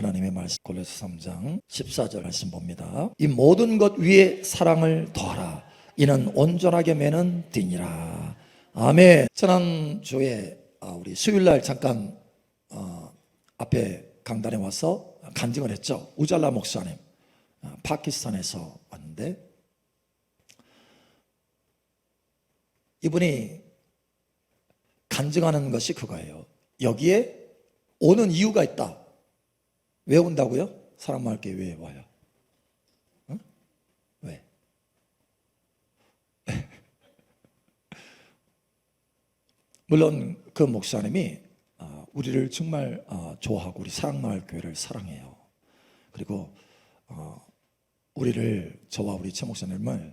하나님의 말씀 골로새 3장 14절 말씀 봅니다. 이 모든 것 위에 사랑을 더하라. 이는 온전하게 매는 띠니라. 아멘. 지난주에 우리 수요일날 잠깐 앞에 강단에 와서 간증을 했죠. 우잘라 목사님, 파키스탄에서 왔는데 이분이 간증하는 것이 그거예요. 여기에 오는 이유가 있다. 왜 온다고요? 사람 많게 왜 와요? 응? 왜? 물론 그 목사님이 우리를 정말 좋아하고 우리 사랑마을교회를 사랑해요. 그리고 우리를, 저와 우리 최 목사님을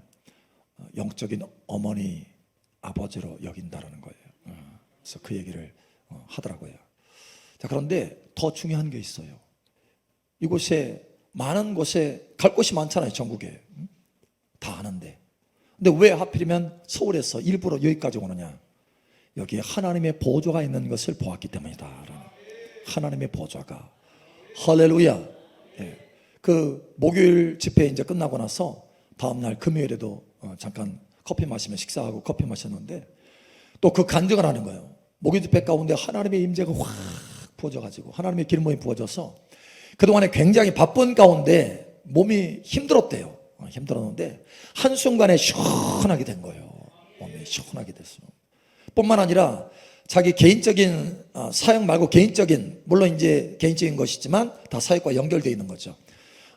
영적인 어머니, 아버지로 여긴다라는 거예요. 그래서 그 얘기를 하더라고요. 자, 그런데 더 중요한 게 있어요. 이곳에 많은 곳에 갈 곳이 많잖아요. 전국에 다 아는데, 근데 왜 하필이면 서울에서 일부러 여기까지 오느냐? 여기에 하나님의 보좌가 있는 것을 보았기 때문이다. 하나님의 보좌가, 할렐루야. 예. 그 목요일 집회 이제 끝나고 나서 다음날 금요일에도 잠깐 커피 마시면 식사하고 커피 마셨는데 또 그 간증을 하는 거예요. 목요일 집회 가운데 하나님의 임재가 확 부어져가지고 하나님의 기름이 부어져서 그동안에 굉장히 바쁜 가운데 몸이 힘들었대요. 힘들었는데 한순간에 시원하게 된 거예요. 몸이 시원하게 됐어요. 뿐만 아니라 자기 개인적인 사역 말고 개인적인, 물론 이제 개인적인 것이지만 다 사역과 연결되어 있는 거죠.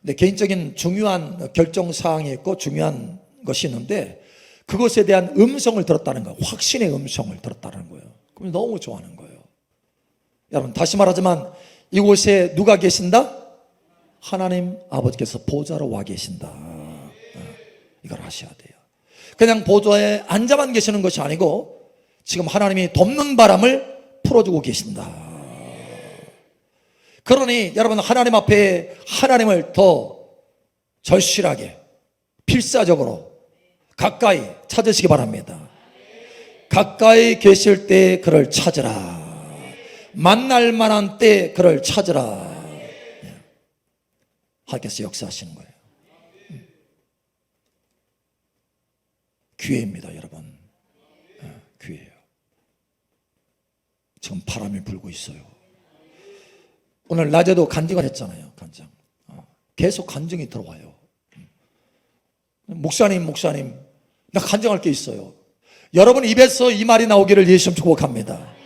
근데 개인적인 중요한 결정사항이 있고 중요한 것이 있는데 그것에 대한 음성을 들었다는 거예요. 확신의 음성을 들었다는 거예요. 그럼 너무 좋아하는 거예요. 여러분, 다시 말하지만 이곳에 누가 계신다? 하나님 아버지께서 보좌로 와 계신다. 이걸 아셔야 돼요. 그냥 보좌에 앉아만 계시는 것이 아니고 지금 하나님이 덮는 바람을 풀어주고 계신다. 그러니 여러분, 하나님 앞에 하나님을 더 절실하게, 필사적으로 가까이 찾으시기 바랍니다. 가까이 계실 때 그를 찾으라. 만날 만한 때 그를 찾으라. 하나님께서 역사하시는 거예요. 기회입니다, 여러분. 기회예요. 지금 바람이 불고 있어요. 오늘 낮에도 간증을 했잖아요. 간증. 계속 간증이 들어와요. 목사님, 나 간증할 게 있어요. 여러분 입에서 이 말이 나오기를 예수님 축복합니다.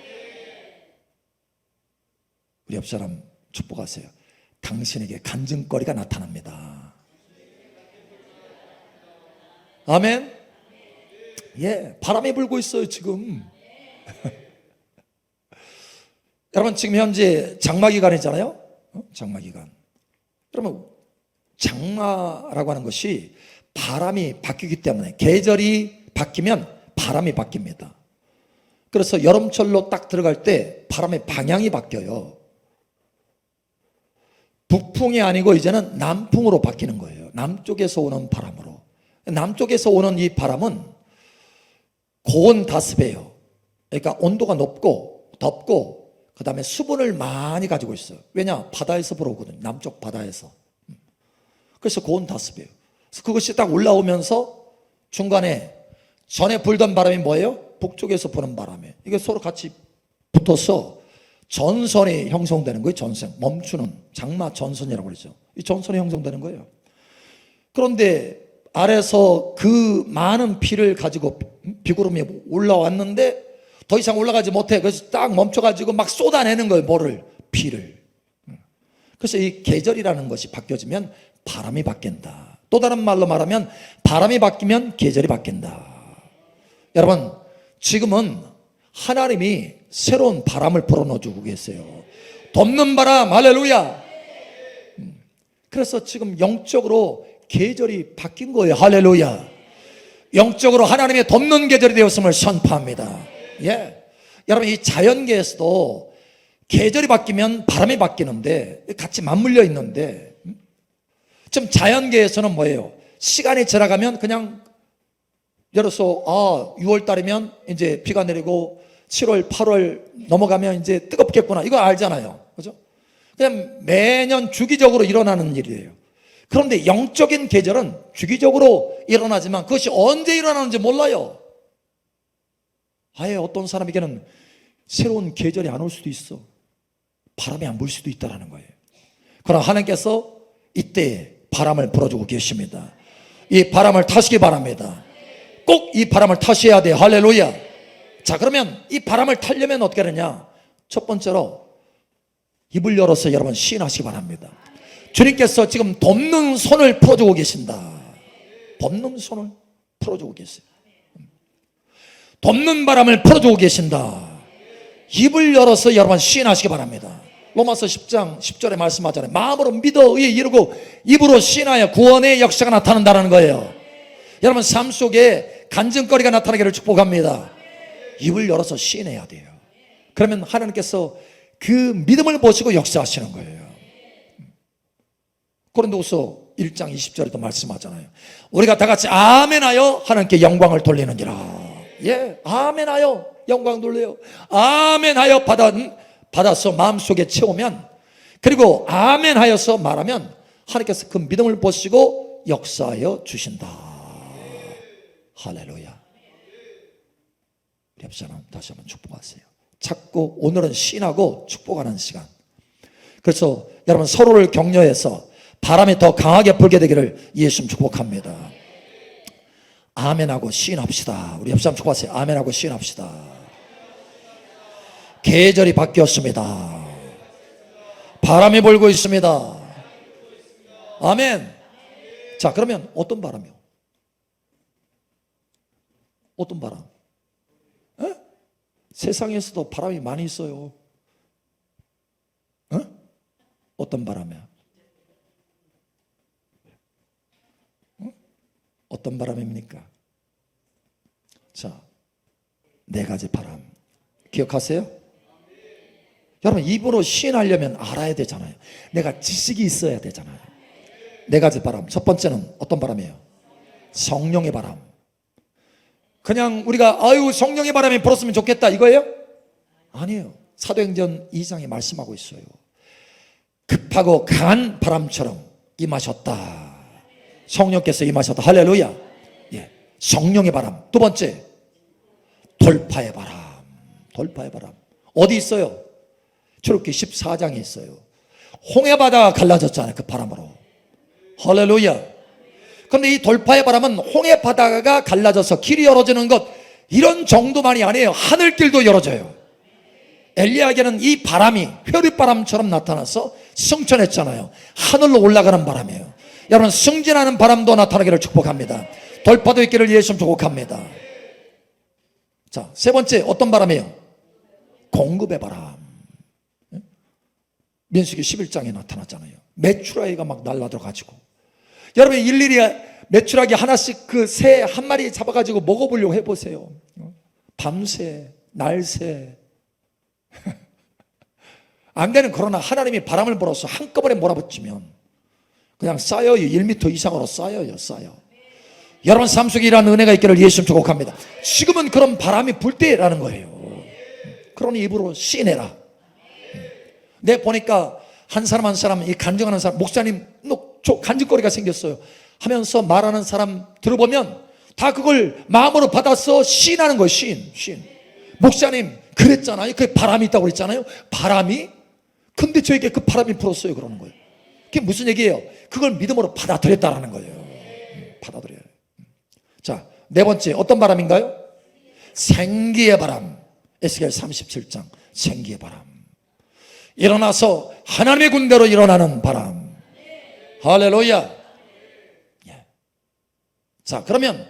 우리 옆 사람 축복하세요. 당신에게 간증거리가 나타납니다. 아멘. 예, 바람이 불고 있어요 지금. 여러분, 지금 현재 장마기간이잖아요. 장마기간. 여러분, 장마라고 하는 것이 바람이 바뀌기 때문에, 계절이 바뀌면 바람이 바뀝니다. 그래서 여름철로 딱 들어갈 때 바람의 방향이 바뀌어요. 북풍이 아니고 이제는 남풍으로 바뀌는 거예요. 남쪽에서 오는 바람으로. 남쪽에서 오는 이 바람은 고온 다습해요. 그러니까 온도가 높고 덥고 그 다음에 수분을 많이 가지고 있어요. 왜냐? 바다에서 불어오거든요. 남쪽 바다에서. 그래서 고온 다습해요. 그래서 그것이 딱 올라오면서 중간에 전에 불던 바람이 뭐예요? 북쪽에서 부는 바람이에요. 이게 서로 같이 붙어서 전선이 형성되는 거예요. 전선, 멈추는 장마 전선이라고 그러죠. 이 전선이 형성되는 거예요. 그런데 아래서 그 많은 피를 가지고 비구름이 올라왔는데 더 이상 올라가지 못해. 그래서 딱 멈춰가지고 막 쏟아내는 거예요. 뭐를? 피를. 그래서 이 계절이라는 것이 바뀌어지면 바람이 바뀐다. 또 다른 말로 말하면 바람이 바뀌면 계절이 바뀐다. 여러분, 지금은 하나님이 새로운 바람을 불어넣어주고 계세요. 덮는 바람, 할렐루야. 그래서 지금 영적으로 계절이 바뀐 거예요. 할렐루야. 영적으로 하나님의 덮는 계절이 되었음을 선포합니다. 예. 여러분, 이 자연계에서도 계절이 바뀌면 바람이 바뀌는데 같이 맞물려 있는데, 지금 자연계에서는 뭐예요? 시간이 지나가면 그냥 예를 들어서 6월 달이면 이제 비가 내리고 7월, 8월 넘어가면 이제 뜨겁겠구나. 이거 알잖아요. 그죠? 그냥 매년 주기적으로 일어나는 일이에요. 그런데 영적인 계절은 주기적으로 일어나지만 그것이 언제 일어나는지 몰라요. 아예 어떤 사람에게는 새로운 계절이 안 올 수도 있어. 바람이 안 불 수도 있다는 거예요. 그러나 하나님께서 이때 바람을 불어주고 계십니다. 이 바람을 타시기 바랍니다. 꼭 이 바람을 타셔야 돼요. 할렐루야. 자, 그러면 이 바람을 타려면 어떻게 하느냐? 첫 번째로 입을 열어서 여러분 시인하시기 바랍니다. 주님께서 지금 덮는 손을 풀어주고 계신다. 덮는 손을 풀어주고 계세요. 덮는 바람을 풀어주고 계신다. 입을 열어서 여러분 시인하시기 바랍니다. 로마서 10장 10절에 말씀하잖아요. 마음으로 믿어 의에 이르고 입으로 시인하여 구원의 역사가 나타난다는 거예요. 여러분 삶 속에 간증거리가 나타나기를 축복합니다. 입을 열어서 시인해야 돼요. 그러면 하나님께서 그 믿음을 보시고 역사하시는 거예요. 고린도후서 1장 20절에도 말씀하잖아요. 우리가 다 같이 아멘하여 하나님께 영광을 돌리느니라. 예, 아멘하여 영광 돌려요. 아멘하여 받아서 마음속에 채우면, 그리고 아멘하여서 말하면 하나님께서 그 믿음을 보시고 역사하여 주신다. 할렐루야. 우리 앞사람 다시 한번 축복하세요. 자꾸 오늘은 신하고 축복하는 시간. 그래서 여러분 서로를 격려해서 바람이 더 강하게 불게 되기를 예수님 축복합니다. 아멘하고 시인합시다. 우리 옆사람 축복하세요. 아멘하고 시인합시다. 계절이 바뀌었습니다. 바람이 불고 있습니다. 아멘. 자, 그러면 어떤 바람이요? 어떤 바람? 에? 세상에서도 바람이 많이 있어요. 에? 어떤 바람이야? 어떤 바람입니까? 자, 네 가지 바람 기억하세요? 여러분 입으로 시인하려면 알아야 되잖아요. 내가 지식이 있어야 되잖아요. 네 가지 바람. 첫 번째는 어떤 바람이에요? 성령의 바람. 그냥 우리가 아유 성령의 바람이 불었으면 좋겠다 이거예요? 아니에요. 사도행전 2장에 말씀하고 있어요. 급하고 강한 바람처럼 임하셨다. 성령께서 임하셨다. 할렐루야. 예, 성령의 바람. 두 번째, 돌파의 바람. 돌파의 바람. 어디 있어요? 출애굽기 14장에 있어요. 홍해바다가 갈라졌잖아요. 그 바람으로. 할렐루야. 그런데 이 돌파의 바람은 홍해바다가 갈라져서 길이 열어지는 것 이런 정도만이 아니에요. 하늘길도 열어져요. 엘리야에게는 이 바람이 회류바람처럼 나타나서 승천했잖아요. 하늘로 올라가는 바람이에요. 여러분 승진하는 바람도 나타나기를 축복합니다. 돌파도 있기를 예수님 축복합니다. 자, 세 번째 어떤 바람이에요? 공급의 바람. 민수기 11장에 나타났잖아요. 메추라기가 막 날라들어가지고 여러분 일일이 메추라기 하나씩 그 새 한 마리 잡아가지고 먹어보려고 해보세요. 밤새 날새 안 되는, 그러나 하나님이 바람을 불어서 한꺼번에 몰아붙이면 그냥 쌓여요. 1m 이상으로 쌓여요. 쌓여. 여러분 삶 속에 이러한 은혜가 있기를 예수님 축복합니다. 지금은 그런 바람이 불 때라는 거예요. 그러니 입으로 시내라. 내 보니까 한 사람 한 사람 이 간증하는 사람, 목사님 간증거리가 생겼어요 하면서 말하는 사람 들어보면 다 그걸 마음으로 받아서 시인하는 거예요. 시인. 목사님 그랬잖아요. 그 바람이 있다고 그랬잖아요. 바람이? 근데 저에게 그 바람이 불었어요. 그러는 거예요. 그게 무슨 얘기예요? 그걸 믿음으로 받아들였다라는 거예요. 받아들여요. 자, 네 번째 어떤 바람인가요? 생기의 바람. 에스겔 37장 생기의 바람. 일어나서 하나님의 군대로 일어나는 바람. 할렐루야. 예. 자, 그러면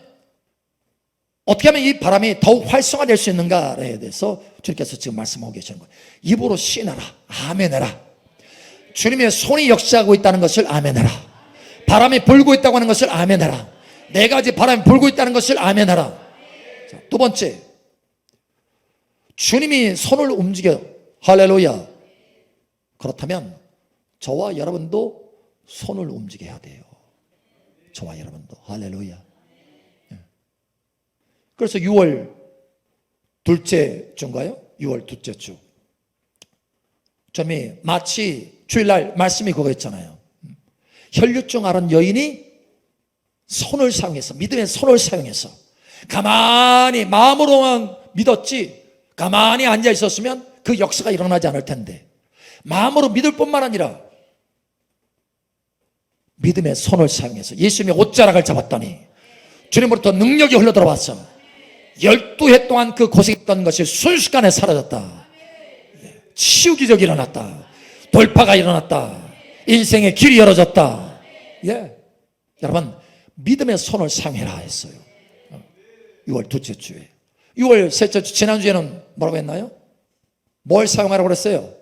어떻게 하면 이 바람이 더욱 활성화될 수 있는가에 대해서 주님께서 지금 말씀하고 계시는 거예요. 입으로 시인하라. 아멘해라. 주님의 손이 역사하고 있다는 것을 아멘해라. 바람이 불고 있다고 하는 것을 아멘해라. 네 가지 바람이 불고 있다는 것을 아멘해라. 자, 두 번째, 주님이 손을 움직여. 할렐루야. 그렇다면 저와 여러분도 손을 움직여야 돼요. 저와 여러분도. 할렐루야. 그래서 6월 둘째 주인가요? 6월 둘째 주 좀 마치 주일날 말씀이 그거였잖아요. 혈류증 앓은 여인이 손을 사용해서, 믿음의 손을 사용해서 가만히 마음으로만 믿었지 가만히 앉아 있었으면 그 역사가 일어나지 않을 텐데, 마음으로 믿을 뿐만 아니라 믿음의 손을 사용해서 예수님의 옷자락을 잡았더니 주님으로부터 능력이 흘러들어왔어. 12해 동안 그 고생했던 것이 순식간에 사라졌다. 치유 기적이 일어났다. 돌파가 일어났다. 인생의 길이 열어졌다. 예, 여러분 믿음의 손을 사용해라 했어요. 6월 둘째 주에. 6월 셋째 주, 지난주에는 뭐라고 했나요? 뭘 사용하라고 그랬어요?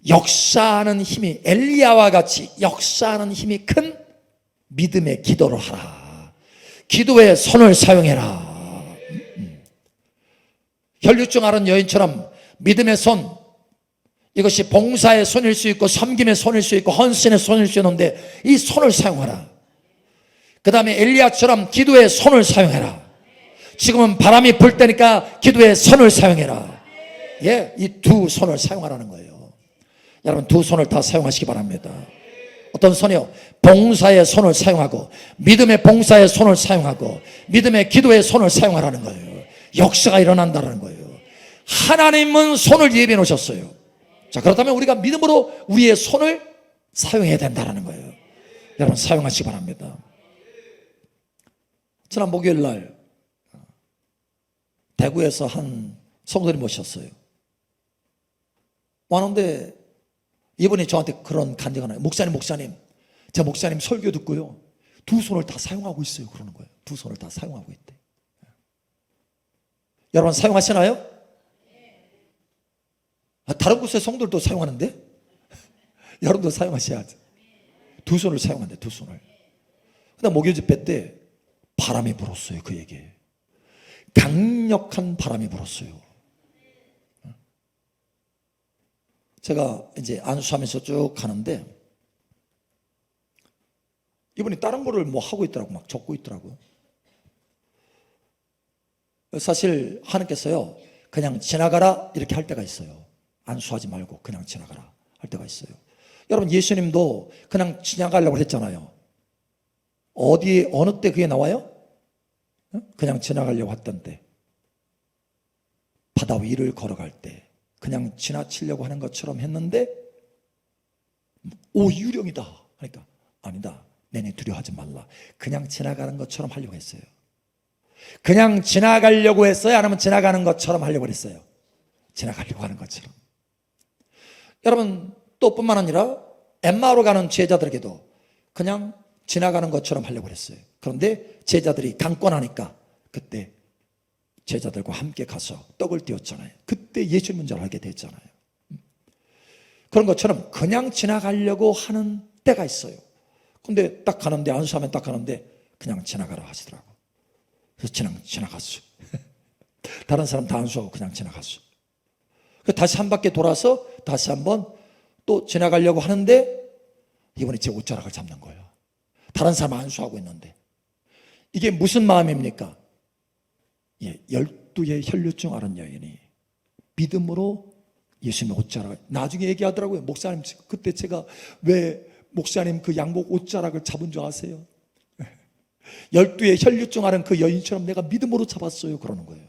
역사하는 힘이, 엘리야와 같이 역사하는 힘이 큰 믿음의 기도를 하라. 기도의 손을 사용해라. 혈류증 앓은 여인처럼 믿음의 손, 이것이 봉사의 손일 수 있고 섬김의 손일 수 있고 헌신의 손일 수 있는데 이 손을 사용하라. 그 다음에 엘리야처럼 기도의 손을 사용해라. 지금은 바람이 불 때니까 기도의 손을 사용해라. 예, 이 두 손을 사용하라는 거예요. 여러분 두 손을 다 사용하시기 바랍니다. 어떤 손이요? 봉사의 손을 사용하고 믿음의 봉사의 손을 사용하고 믿음의 기도의 손을 사용하라는 거예요. 역사가 일어난다는 거예요. 하나님은 손을 예비해 놓으셨어요. 자, 그렇다면 우리가 믿음으로 우리의 손을 사용해야 된다는 거예요. 여러분 사용하시기 바랍니다. 지난 목요일 날 대구에서 한 성도님 모셨어요. 왔는데 이분이 저한테 그런 간증을 해요. 목사님, 제 목사님 설교 듣고요, 두 손을 다 사용하고 있어요. 그러는 거예요. 두 손을 다 사용하고 있대. 여러분 사용하시나요? 다른 곳의 성도들도 사용하는데 여러분도 사용하셔야죠. 두 손을 사용한대, 두 손을. 근데 목요 집회 때 바람이 불었어요. 그에게 강력한 바람이 불었어요. 제가 이제 안수하면서 쭉 가는데 이분이 다른 거를 뭐 하고 있더라고. 막 적고 있더라고요. 사실 하나님께서요 그냥 지나가라 이렇게 할 때가 있어요. 안수하지 말고 그냥 지나가라 할 때가 있어요. 여러분 예수님도 그냥 지나가려고 했잖아요. 어디에 어느 때 그게 나와요? 그냥 지나가려고 했던 때, 바다 위를 걸어갈 때 그냥 지나치려고 하는 것처럼 했는데 오 유령이다 그러니까 아니다, 내내 두려워하지 말라. 그냥 지나가는 것처럼 하려고 했어요. 그냥 지나가려고 했어요? 아니면 지나가는 것처럼 하려고 했어요? 지나가려고 하는 것처럼. 여러분 또 뿐만 아니라 엠마오로 가는 제자들에게도 그냥 지나가는 것처럼 하려고 했어요. 그런데 제자들이 강권하니까 그때 제자들과 함께 가서 떡을 띄웠잖아요. 그때 예수님인 줄 알게 됐잖아요. 그런 것처럼 그냥 지나가려고 하는 때가 있어요. 근데 딱 가는데, 안수하면 딱 가는데 그냥 지나가라 하시더라고. 그래서 지나갔어. 다른 사람 다 안수하고 그냥 지나갔어. 다시 한 바퀴 돌아서 다시 한번 또 지나가려고 하는데 이번에 제 옷자락을 잡는 거예요. 다른 사람 안수하고 있는데. 이게 무슨 마음입니까? 예, 12의 혈류증 앓은 여인이 믿음으로 예수님의 옷자락을, 나중에 얘기하더라고요. 목사님 그때 제가 왜 목사님 그 양복 옷자락을 잡은 줄 아세요? 12의 혈류증 앓은 그 여인처럼 내가 믿음으로 잡았어요. 그러는 거예요.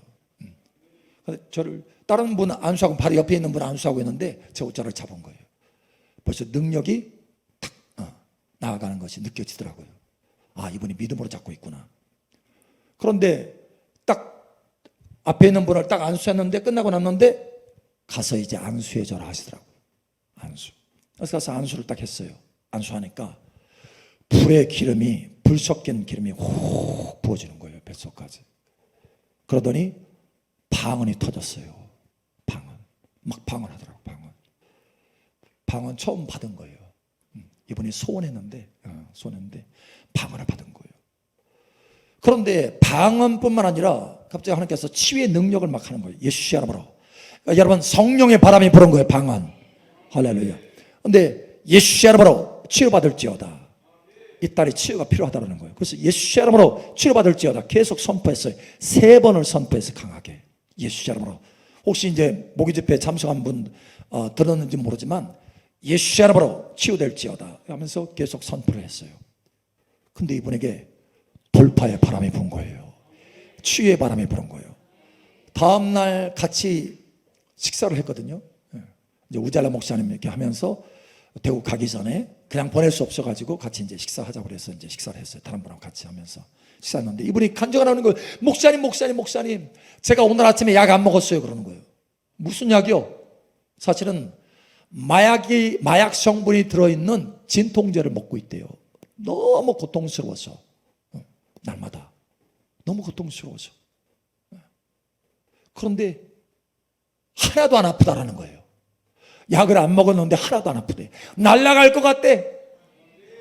저를 다른 분 안수하고 바로 옆에 있는 분 안수하고 있는데 제 옷자락을 잡은 거예요. 벌써 능력이 탁 나아가는 것이 느껴지더라고요. 아, 이분이 믿음으로 잡고 있구나. 그런데 딱 앞에 있는 분을 딱 안수했는데, 끝나고 났는데 가서 이제 안수해줘라 하시더라고요. 안수. 그래서 가서 안수를 딱 했어요. 안수하니까 불의 기름이, 불 섞인 기름이 훅 부어지는 거예요. 뱃속까지. 그러더니 방언이 터졌어요. 방언. 막 방언하더라고요. 방언 처음 받은 거예요. 이분이 소원했는데 방언을 받은 거예요. 그런데 방언뿐만 아니라 갑자기 하나님께서 치유의 능력을 막 하는 거예요. 예수의 이름으로. 그러니까 여러분 성령의 바람이 부는 거예요. 방언. 할렐루야. 그런데 예수의 이름으로 치유받을지어다. 이 딸이 치유가 필요하다는 거예요. 그래서 예수의 이름으로 치유받을지어다 계속 선포했어요. 3번을 선포해서 강하게 예수의 이름으로 혹시 이제 모기 집회에 참석한 분 들었는지 모르지만 예수의 이름으로 치유될지어다 하면서 계속 선포를 했어요. 근데 이분에게 돌파의 바람이 부은 거예요. 치유의 바람이 부는 거예요. 다음날 같이 식사를 했거든요. 이제 우잘라 목사님 이렇게 하면서 대구 가기 전에 그냥 보낼 수 없어가지고 같이 이제 식사하자고 그래서 이제 식사를 했어요. 다른 분하고 같이 하면서 식사했는데 이분이 간증을 하는 거예요. 목사님, 제가 오늘 아침에 약 안 먹었어요. 그러는 거예요. 무슨 약이요? 사실은 마약 성분이 들어있는 진통제를 먹고 있대요. 너무 고통스러워서 날마다 너무 고통스러워서. 그런데 하나도 안 아프다라는 거예요. 약을 안 먹었는데 하나도 안 아프대. 날아갈 것 같대.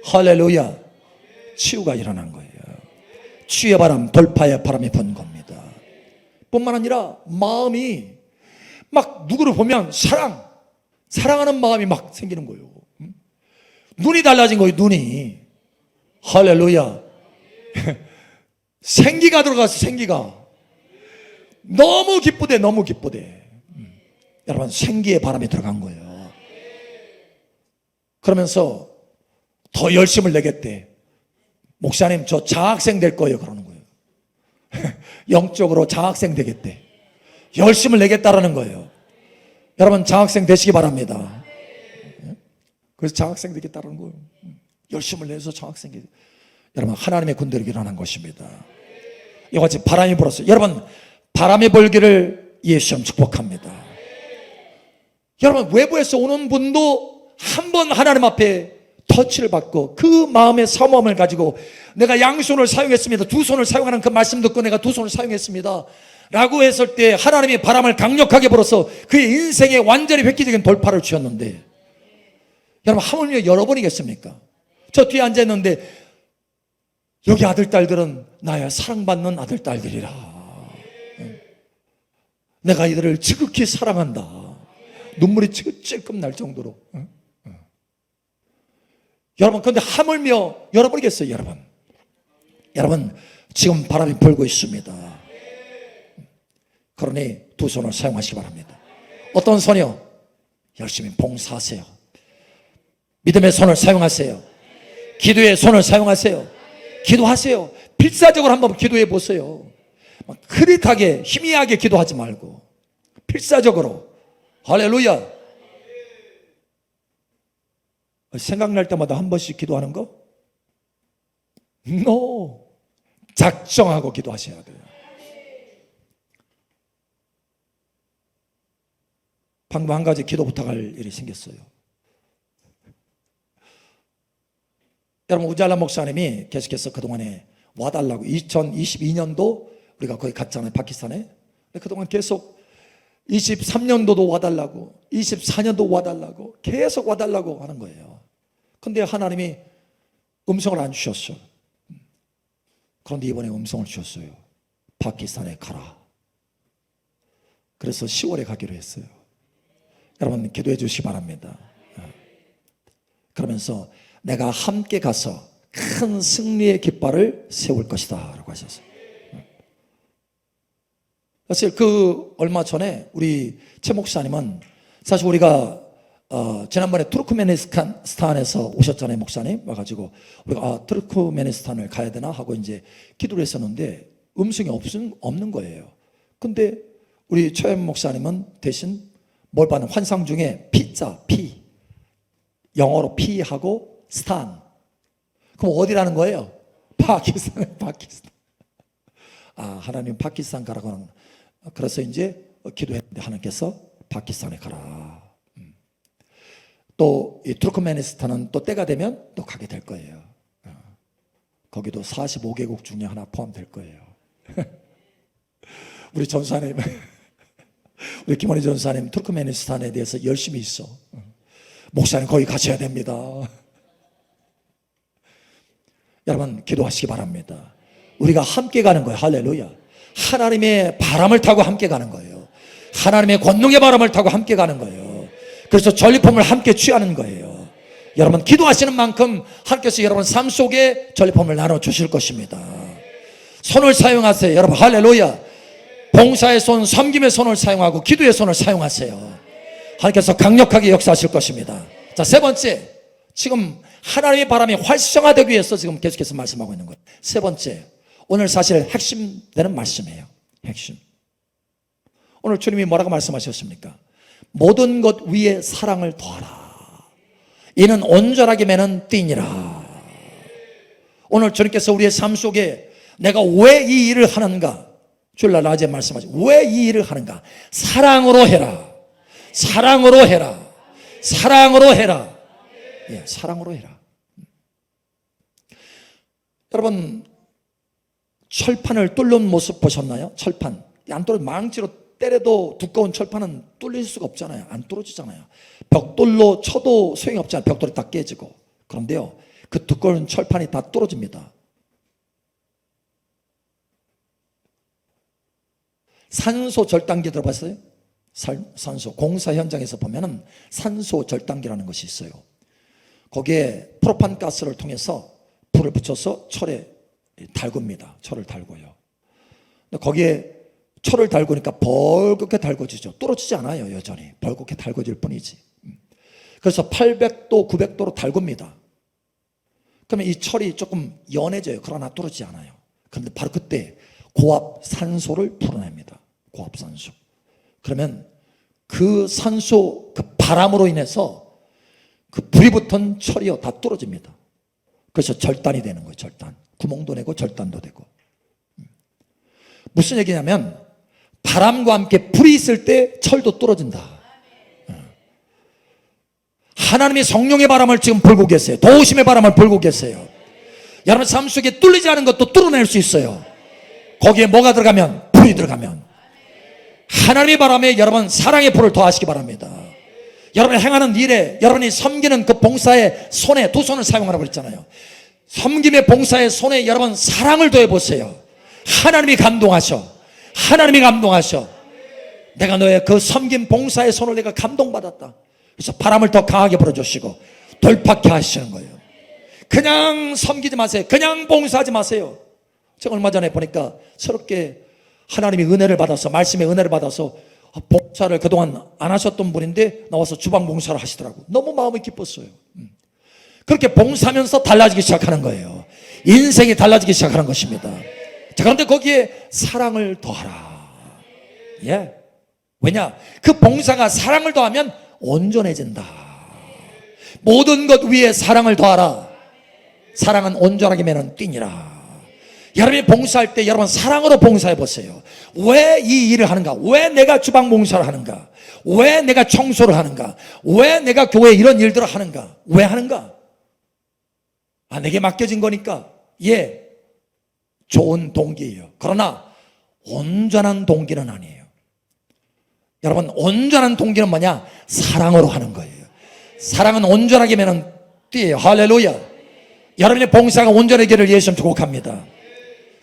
할렐루야. 치유가 일어난 거예요. 치유의 바람, 돌파의 바람이 분 겁니다. 뿐만 아니라 마음이 막 누구를 보면 사랑하는 마음이 막 생기는 거예요. 눈이 달라진 거예요. 눈이. 할렐루야. 생기가 들어갔어. 생기가 너무 기쁘대. 여러분, 생기의 바람이 들어간 거예요. 그러면서 더 열심을 내겠대. 목사님, 저 장학생 될 거예요. 그러는 거예요. 영적으로 장학생 되겠대. 열심을 내겠다라는 거예요. 여러분, 장학생 되시기 바랍니다. 그래서 장학생 되겠다는 거예요. 열심을 내서 장학생 되겠다. 여러분, 하나님의 군대로 일어난 것입니다. 이와 같이 바람이 불었어요. 여러분, 바람이 불기를 예수님 축복합니다. 여러분, 외부에서 오는 분도 한번 하나님 앞에 터치를 받고 그 마음의 사모함을 가지고 내가 양손을 사용했습니다, 두 손을 사용하는 그 말씀 듣고 내가 두 손을 사용했습니다 라고 했을 때 하나님이 바람을 강력하게 불어서 그의 인생에 완전히 획기적인 돌파를 주셨는데, 여러분, 하물며 여러분이겠습니까? 저 뒤에 앉아있는데 여기 아들 딸들은 나야 사랑받는 아들 딸들이라. 내가 이들을 지극히 사랑한다. 눈물이 찔끔 날 정도로. 여러분, 그런데 하물며 여러분이겠어요. 여러분 지금 바람이 불고 있습니다. 그러니 두 손을 사용하시기 바랍니다. 어떤 손이요? 열심히 봉사하세요. 믿음의 손을 사용하세요. 기도의 손을 사용하세요. 기도하세요. 필사적으로 한번 기도해 보세요. 흐릿하게 희미하게 기도하지 말고 필사적으로. 할렐루야. 생각날 때마다 한 번씩 기도하는 거? No. 작정하고 기도하셔야 돼요. 방금 한 가지 기도 부탁할 일이 생겼어요. 여러분, 우잘라 목사님이 계속해서 그동안에 와달라고, 2022년도 우리가 거기 갔잖아요, 파키스탄에. 그동안 계속 23년도도 와달라고, 24년도 와달라고, 계속 와달라고 하는 거예요. 근데 하나님이 음성을 안 주셨어. 그런데 이번에 음성을 주셨어요. 파키스탄에 가라. 그래서 10월에 가기로 했어요. 여러분, 기도해 주시기 바랍니다. 그러면서 내가 함께 가서 큰 승리의 깃발을 세울 것이다 라고 하셨어요. 사실 그 얼마 전에 우리 최 목사님은, 사실 우리가 지난번에 투르크메니스탄에서 오셨잖아요. 목사님 와가지고 우리가 투르크메니스탄을 가야 되나 하고 이제 기도를 했었는데 음성이 없는 거예요. 근데 우리 최 목사님은 대신 뭘 받는, 환상 중에 피자, 피, 영어로 피하고 스탄. 그럼 어디라는 거예요? 파키스탄. 하나님 파키스탄 가라고 하는. 그래서 이제 기도했는데 하나님께서 파키스탄에 가라. 또 이 투르크메니스탄은 또 때가 되면 또 가게 될 거예요. 거기도 45개국 중에 하나 포함될 거예요. 우리 전사님, 우리 김원희 전사님 투르크메니스탄에 대해서 열심히 있어. 목사님 거기 가셔야 됩니다. 여러분, 기도하시기 바랍니다. 우리가 함께 가는 거예요. 할렐루야. 하나님의 바람을 타고 함께 가는 거예요. 하나님의 권능의 바람을 타고 함께 가는 거예요. 그래서 전리품을 함께 취하는 거예요. 여러분, 기도하시는 만큼 하나님께서 여러분 삶 속에 전리품을 나눠주실 것입니다. 손을 사용하세요. 여러분, 할렐루야. 봉사의 손, 섬김의 손을 사용하고 기도의 손을 사용하세요. 하나님께서 강력하게 역사하실 것입니다. 자, 세 번째, 지금 하나님의 바람이 활성화되기 위해서 지금 계속해서 말씀하고 있는 거예요. 세 번째, 오늘 사실 핵심 되는 말씀이에요. 핵심. 오늘 주님이 뭐라고 말씀하셨습니까? 모든 것 위에 사랑을 더하라. 이는 온전하게 매는 띠니라. 오늘 주님께서 우리의 삶 속에 내가 왜 이 일을 하는가? 주일날 낮에 말씀하시죠. 왜 이 일을 하는가? 사랑으로 해라. 사랑으로 해라. 사랑으로 해라. 예, 사랑으로 해라. 여러분, 철판을 뚫는 모습 보셨나요? 철판. 안 뚫어, 망치로 때려도 두꺼운 철판은 뚫릴 수가 없잖아요. 안 뚫어지잖아요. 벽돌로 쳐도 소용이 없잖아요. 벽돌이 다 깨지고. 그런데요, 그 두꺼운 철판이 다 뚫어집니다. 산소 절단기 들어봤어요? 산소 공사 현장에서 보면은 산소 절단기라는 것이 있어요. 거기에 프로판 가스를 통해서 불을 붙여서 철에 달굽니다. 철을 달고요. 근데 거기에 철을 달구니까 벌겋게 달궈지죠. 뚫어지지 않아요. 여전히 벌겋게 달궈질 뿐이지. 그래서 800도 900도로 달굽니다. 그러면 이 철이 조금 연해져요. 그러나 뚫어지지 않아요. 그런데 바로 그때 고압 산소를 풀어냅니다. 고압 산소. 그러면 그 산소, 그 바람으로 인해서 그 불이 붙은 철이요 다 뚫어집니다. 그래서 절단이 되는 거예요. 절단. 구멍도 내고 절단도 되고. 무슨 얘기냐면 바람과 함께 불이 있을 때 철도 뚫어진다. 하나님이 성령의 바람을 지금 불고 계세요. 도우심의 바람을 불고 계세요. 여러분 삶 속에 뚫리지 않은 것도 뚫어낼 수 있어요. 거기에 뭐가 들어가면? 불이 들어가면. 하나님의 바람에 여러분 사랑의 불을 더하시기 바랍니다. 여러분이 행하는 일에, 여러분이 섬기는 그 봉사의 손에 두 손을 사용하라고 그랬잖아요. 섬김의 봉사의 손에 여러분 사랑을 더해보세요. 하나님이 감동하셔. 하나님이 감동하셔. 내가 너의 그 섬김 봉사의 손을 내가 감동받았다. 그래서 바람을 더 강하게 불어주시고 돌파케 하시는 거예요. 그냥 섬기지 마세요. 그냥 봉사하지 마세요. 제가 얼마 전에 보니까 새롭게 하나님이 은혜를 받아서, 말씀의 은혜를 받아서 봉사를 그동안 안 하셨던 분인데 나와서 주방 봉사를 하시더라고요. 너무 마음이 기뻤어요. 그렇게 봉사하면서 달라지기 시작하는 거예요. 인생이 달라지기 시작하는 것입니다. 자, 그런데 거기에 사랑을 더하라. 예. 왜냐? 그 봉사가 사랑을 더하면 온전해진다. 모든 것 위에 사랑을 더하라. 사랑은 온전하게 매는 띠니라. 여러분이 봉사할 때 여러분 사랑으로 봉사해 보세요. 왜 이 일을 하는가? 왜 내가 주방 봉사를 하는가? 왜 내가 청소를 하는가? 왜 내가 교회에 이런 일들을 하는가? 왜 하는가? 아, 내게 맡겨진 거니까. 예, 좋은 동기예요. 그러나 온전한 동기는 아니에요. 여러분, 온전한 동기는 뭐냐? 사랑으로 하는 거예요. 사랑은 온전하게 매는 띠예요. 할렐루야. 여러분의 봉사가 온전하기를 예수님 축복합니다.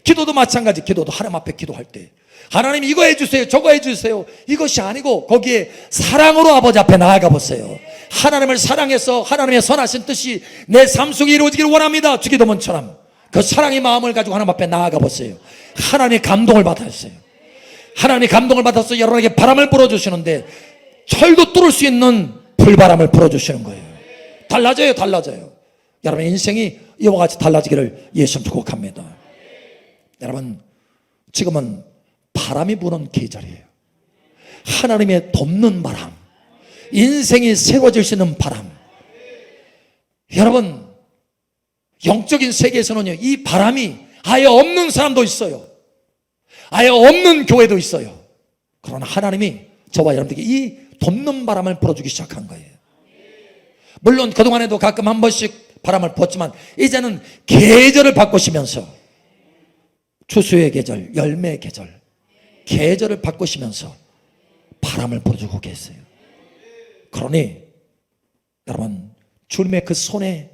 기도도 마찬가지. 기도도 하나님 앞에 기도할 때 하나님 이거 해주세요, 저거 해주세요, 이것이 아니고 거기에 사랑으로 아버지 앞에 나아가 보세요. 하나님을 사랑해서 하나님의 선하신 뜻이 내 삶 속에 이루어지기를 원합니다. 주기도문처럼 그 사랑의 마음을 가지고 하나님 앞에 나아가 보세요. 하나님의 감동을 받았어요. 하나님의 감동을 받아서 여러분에게 바람을 불어주시는데 철도 뚫을 수 있는 불바람을 불어주시는 거예요. 달라져요. 달라져요. 여러분의 인생이 이와 같이 달라지기를 예수님 축복합니다. 여러분, 지금은 바람이 부는 계절이에요. 하나님의 돕는 바람, 인생이 새로워질 수 있는 바람. 여러분, 영적인 세계에서는요, 이 바람이 아예 없는 사람도 있어요. 아예 없는 교회도 있어요. 그러나 하나님이 저와 여러분들에게 이 돕는 바람을 불어주기 시작한 거예요. 물론 그동안에도 가끔 한 번씩 바람을 부었지만 이제는 계절을 바꾸시면서 추수의 계절, 열매의 계절, 계절을 바꾸시면서 바람을 불어주고 계세요. 그러니 여러분, 주님의 그 손에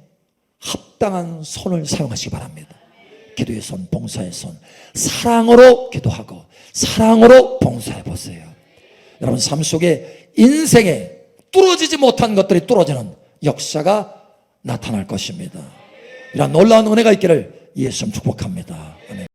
합당한 손을 사용하시기 바랍니다. 기도의 손, 봉사의 손, 사랑으로 기도하고 사랑으로 봉사해 보세요. 여러분 삶 속에 인생에 뚫어지지 못한 것들이 뚫어지는 역사가 나타날 것입니다. 이런 놀라운 은혜가 있기를 예수님 축복합니다. 아멘.